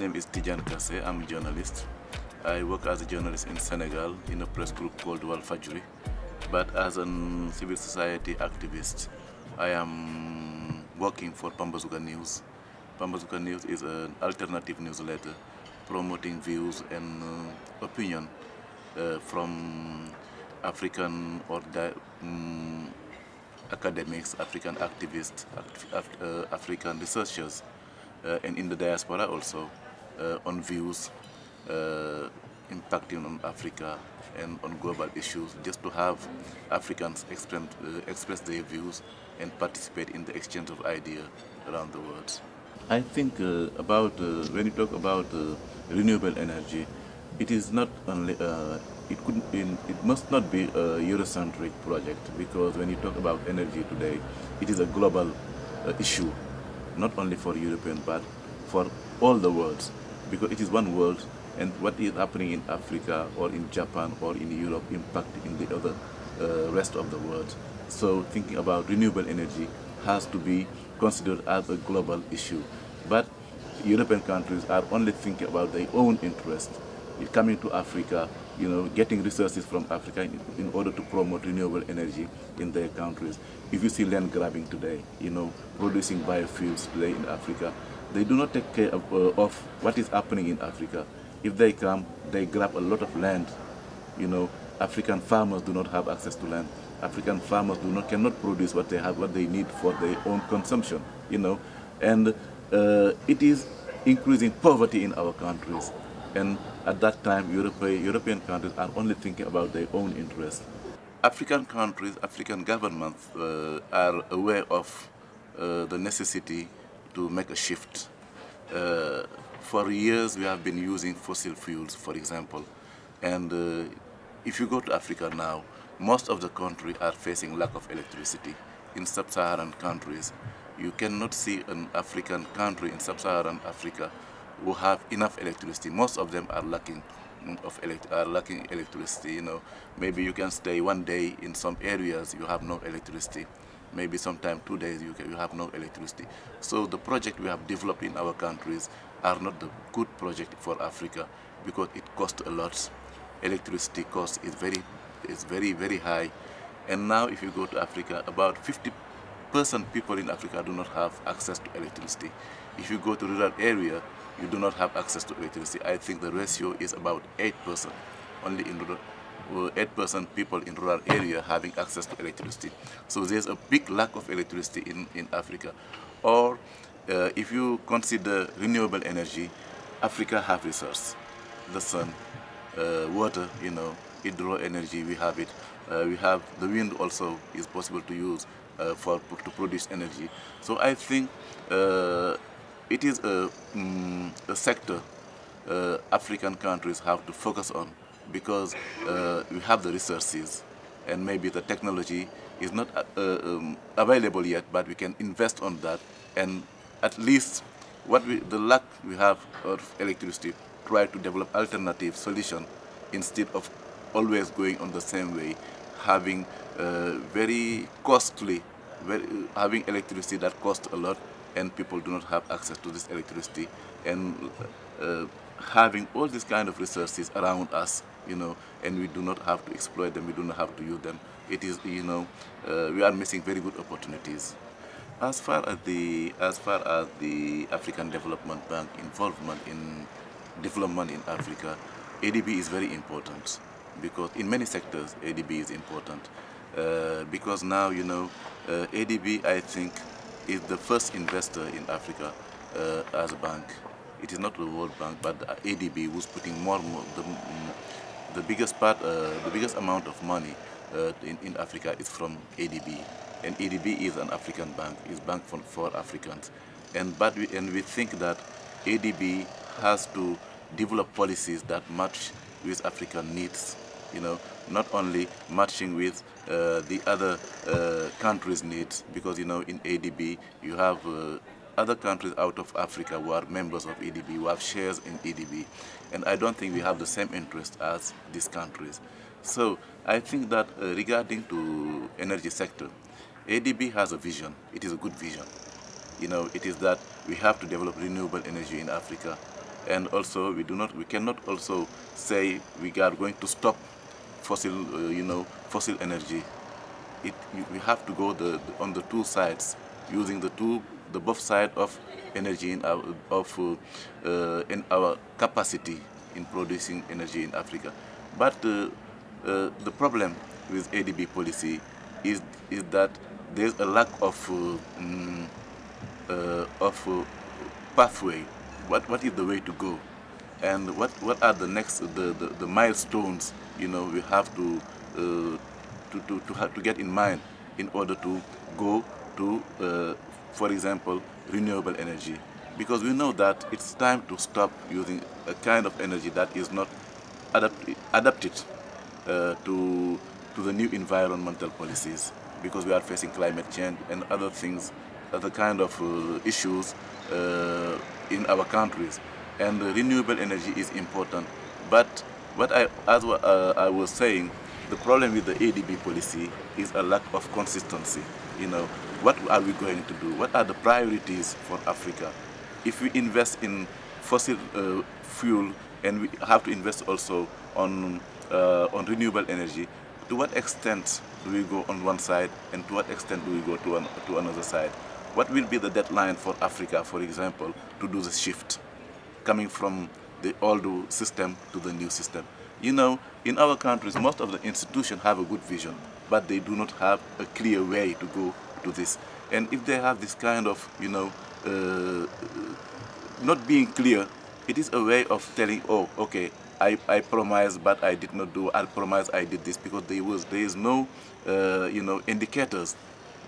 name is Tidiane Kasse. I'm a journalist. I work as a journalist in Senegal in a press group called Walfadjri. But as a civil society activist, I am working for Pambazuka News. Pambazuka News is an alternative newsletter promoting views and opinion from African or academics, African activists, African researchers, and in the diaspora also, on views impacting on Africa and on global issues, just to have Africans express their views and participate in the exchange of ideas around the world. I think when you talk about renewable energy, it is not only it must not be a Eurocentric project, because when you talk about energy today, it is a global issue, not only for European but for all the world, because it is one world, and what is happening in Africa or in Japan or in Europe impact in the other rest of the world. So thinking about renewable energy has to be considered as a global issue. But European countries are only thinking about their own interest. Coming to Africa, getting resources from Africa in order to promote renewable energy in their countries. If you see land grabbing today, producing biofuels today in Africa, they do not take care of what is happening in Africa. If they come, they grab a lot of land. African farmers do not have access to land. African farmers cannot produce what they need for their own consumption. And it is increasing poverty in our countries. And at that time, European countries are only thinking about their own interests. African countries, African governments are aware of the necessity to make a shift. For years, we have been using fossil fuels, for example. And if you go to Africa now, most of the countries are facing lack of electricity. In sub-Saharan countries, you cannot see an African country in sub-Saharan Africa who have enough electricity. Most of them are lacking electricity. Maybe you can stay one day in some areas, you have no electricity. Maybe sometime 2 days you have no electricity. So the project we have developed in our countries are not the good project for Africa, because it costs a lot. Electricity cost is very, very high. And now if you go to Africa, about 50% people in Africa do not have access to electricity. If you go to rural area, you do not have access to electricity. I think the ratio is about 8%. Only in 8% people in rural area having access to electricity. So there's a big lack of electricity in Africa. Or if you consider renewable energy, Africa have resource, the sun, water, hydro energy, we have it. We have the wind also is possible to use to produce energy. So I think it is a sector African countries have to focus on, because we have the resources, and maybe the technology is not available yet, but we can invest on that, and at least the lack we have of electricity, try to develop alternative solution instead of always going on the same way, having very costly, having electricity that costs a lot, and people do not have access to this electricity, and having all these kind of resources around us, and we do not have to exploit them, we do not have to use them. It is, we are missing very good opportunities. As far as the African Development Bank involvement in development in Africa, ADB is very important, because in many sectors ADB is important, because now ADB, I think, is the first investor in Africa as a bank. It is not the World Bank, but the ADB, who's putting the biggest part, the biggest amount of money in Africa is from ADB. And ADB is an African bank, is bank for Africans. And we think that ADB has to develop policies that match with African needs, not only matching with the other countries' needs, because in ADB you have other countries out of Africa who are members of ADB, who have shares in ADB, and I don't think we have the same interest as these countries. So I think that regarding to energy sector, ADB has a vision. It is a good vision. It is that we have to develop renewable energy in Africa, And also we cannot also say we are going to stop fossil, fossil energy. We have to go on the two sides, using the both side of energy in our capacity in producing energy in Africa. But the problem with ADB policy is that there's a lack of pathway. What is the way to go, and what are the next the milestones we have to get in mind in order to go to, for example, renewable energy, because we know that it's time to stop using a kind of energy that is not adapted to the new environmental policies, because we are facing climate change and other things, other kind of issues in our countries, and renewable energy is important. But as I was saying, the problem with the ADB policy is a lack of consistency. What are we going to do? What are the priorities for Africa? If we invest in fossil fuel, and we have to invest also on renewable energy, to what extent do we go on one side, and to what extent do we go to another side? What will be the deadline for Africa, for example, to do the shift, coming from the old system to the new system? In our countries, most of the institutions have a good vision, but they do not have a clear way to go to this. And if they have this kind of, not being clear, it is a way of telling, oh, okay, I promised, but I did not do. I promised, I did this, because there is no, indicators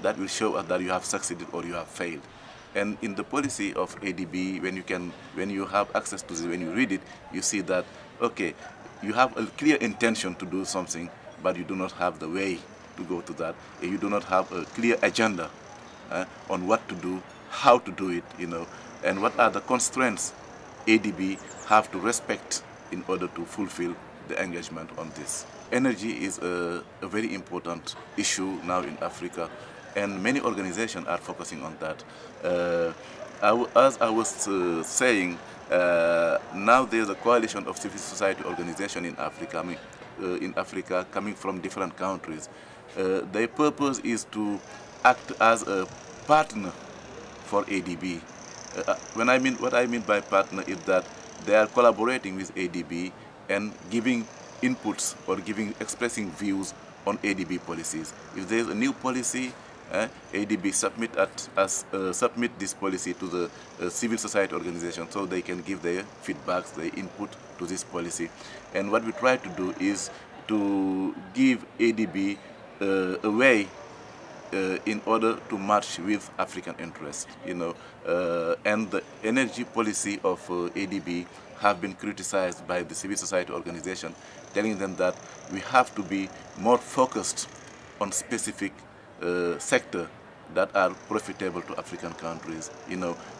that will show us that you have succeeded or you have failed. And in the policy of ADB, when you have access to this, when you read it, you see that, okay, you have a clear intention to do something, but you do not have the way to go to that. And you do not have a clear agenda on what to do, how to do it, and what are the constraints ADB have to respect in order to fulfill the engagement on this. Energy is a very important issue now in Africa, and many organizations are focusing on that. As I was saying, now there's a coalition of civil society organizations in Africa, coming from different countries. Their purpose is to act as a partner for ADB. What I mean by partner is that they are collaborating with ADB and giving inputs or expressing views on ADB policies. If there is a new policy, ADB submit this policy to the civil society organization, so they can give their feedbacks, their input to this policy. And what we try to do is to give ADB a way in order to match with African interests, and the energy policy of ADB have been criticized by the civil society organization, telling them that we have to be more focused on specific sectors that are profitable to African countries.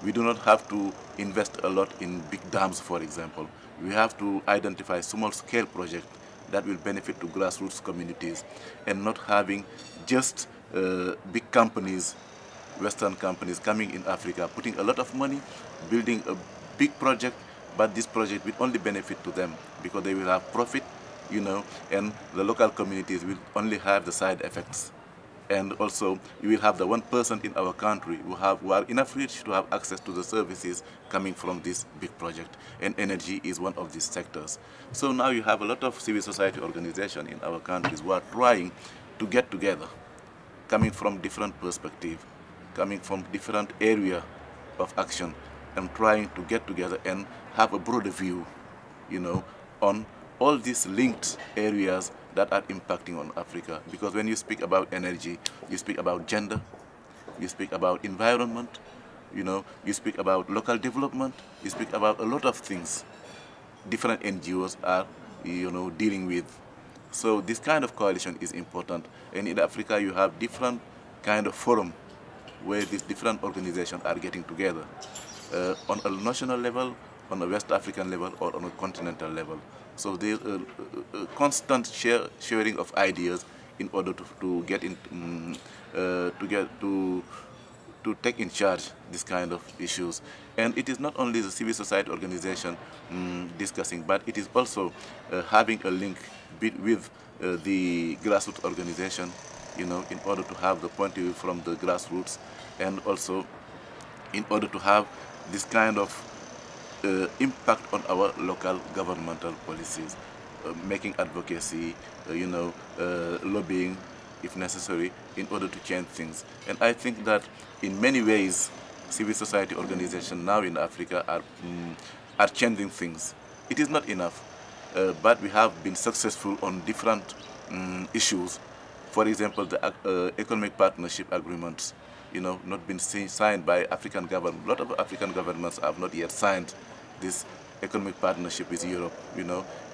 We do not have to invest a lot in big dams, for example. We have to identify small-scale projects that will benefit to grassroots communities, and not having just big companies, Western companies coming in Africa, putting a lot of money, building a big project, but this project will only benefit to them because they will have profit, and the local communities will only have the side effects. And also, you will have the one person in our country who are enough rich to have access to the services coming from this big project. And energy is one of these sectors. So now you have a lot of civil society organizations in our countries who are trying to get together, coming from different perspectives, coming from different areas of action, and trying to get together and have a broader view, on all these linked areas that are impacting on Africa. Because when you speak about energy, you speak about gender, you speak about environment, you speak about local development, you speak about a lot of things different NGOs are, dealing with. So this kind of coalition is important. And in Africa, you have different kind of forum where these different organizations are getting together on a national level, on a West African level, or on a continental level. So there's a constant sharing of ideas in order to to take in charge this kind of issues. And it is not only the civil society organization discussing, but it is also having a link with the grassroots organization, you know, in order to have the point of view from the grassroots, and also in order to have this kind of impact on our local governmental policies, making advocacy, lobbying if necessary, in order to change things. And I think that in many ways, civil society organizations now in Africa are changing things. It is not enough, but we have been successful on different issues. For example, the economic partnership agreements, not been signed by African governments. A lot of African governments have not yet signed this economic partnership with Europe.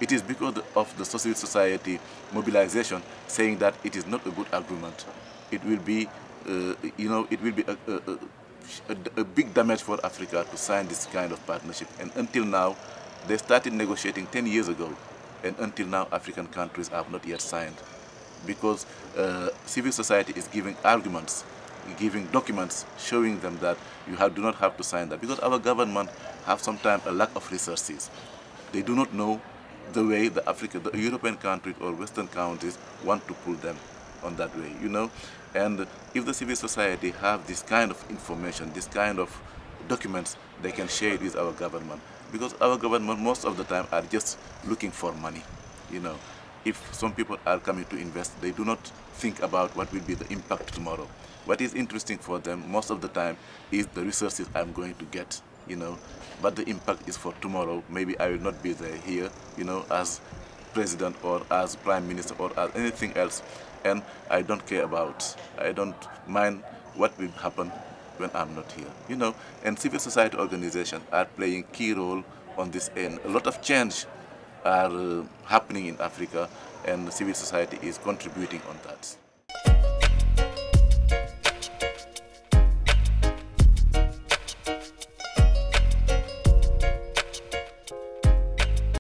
It is because of the civil society mobilization saying that it is not a good agreement. It will be, it will be a big damage for Africa to sign this kind of partnership. And until now, they started negotiating 10 years ago, and until now, African countries have not yet signed, because civil society is giving arguments, giving documents showing them that you do not have to sign that, because our government have sometimes a lack of resources. They do not know the way the European countries or Western countries want to pull them on that way, And if the civil society have this kind of information, this kind of documents, they can share it with our government, because our government most of the time are just looking for money, If some people are coming to invest, they do not think about what will be the impact tomorrow. What is interesting for them most of the time is the resources I'm going to get, but the impact is for tomorrow. Maybe I will not be there here, as president or as prime minister or as anything else, and I don't care about, I don't mind what will happen when I'm not here, And civil society organizations are playing key role on this end. A lot of change are happening in Africa, and civil society is contributing on that.